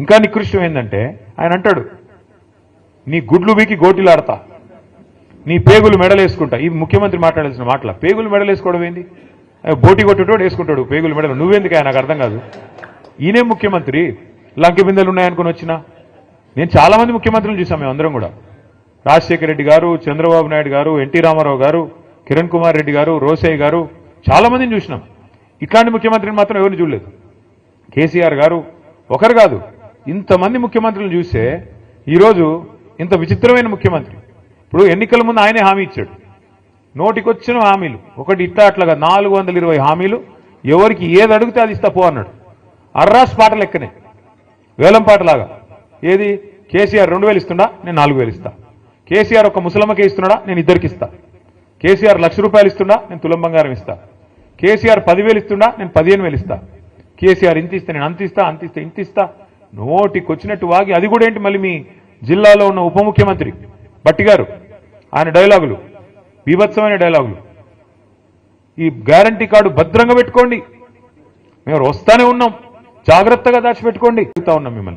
ఇంకా నికృష్టం ఏంటంటే ఆయన అంటాడు, నీ గుడ్లు వీకి గోటిలాడతా, నీ పేగులు మెడలేసుకుంటా. ఈ ముఖ్యమంత్రి మాట్లాడాల్సిన మాటల పేగులు మెడలేసుకోవడం ఏంది? బోటి కొట్టేటోడు వేసుకుంటాడు పేగులు మెడలు, నువ్వెందుకు ఆయన నాకు అర్థం కాదు. ఈయనే ముఖ్యమంత్రి, లంకె బిందెలు ఉన్నాయనుకుని వచ్చినా. నేను చాలా మంది ముఖ్యమంత్రులు చూసాం మేము అందరం కూడా, రాజశేఖర రెడ్డి గారు, చంద్రబాబు నాయుడు గారు, ఎన్టీ రామారావు గారు, కిరణ్ కుమార్ రెడ్డి గారు, రోసయ్య గారు, చాలా మందిని చూసినాం. ఇట్లాంటి ముఖ్యమంత్రిని మాత్రం ఎవరిని చూడలేదు. కేసీఆర్ గారు ఒకరు కాదు, ఇంతమంది ముఖ్యమంత్రులను చూస్తే ఈరోజు ఇంత విచిత్రమైన ముఖ్యమంత్రి. ఇప్పుడు ఎన్నికల ముందు ఆయనే హామీ ఇచ్చాడు, నోటికొచ్చిన హామీలు, ఒకటి ఇట్టా అట్లాగా 420 హామీలు, ఎవరికి ఏది అడిగితే అది ఇస్తా పో అన్నాడు. అర్రాస్ పాట లెక్కనే, వేలం పాటలాగా. ఏది? కేసీఆర్ 2000 ఇస్తుండా, నేను 4000 ఇస్తా. కేసీఆర్ ఒక ముసలమ్మకే ఇస్తున్నాడా, నేను ఇద్దరికి ఇస్తా. కేసీఆర్ ₹1,00,000 ఇస్తుండా, నేను తులం బంగారం ఇస్తా. కేసీఆర్ 10,000 ఇస్తుండా, నేను 15,000 ఇస్తా. కేసీఆర్ ఇంత ఇస్తే నేను అంత ఇస్తా, అంత ఇస్తే ఇంత ఇస్తా. నోటికొచ్చినట్టు వాగి, అది కూడా ఏంటి మళ్ళీ మీ జిల్లాలో ఉన్న ఉప ముఖ్యమంత్రి భట్టి గారు, ఆయన డైలాగులు బీభత్సమైన డైలాగులు. ఈ గ్యారంటీ కార్డు భద్రంగా పెట్టుకోండి, మేము వస్తానే ఉన్నాం, జాగ్రత్తగా దాచిపెట్టుకోండి, ఉన్నాం మిమ్మల్ని.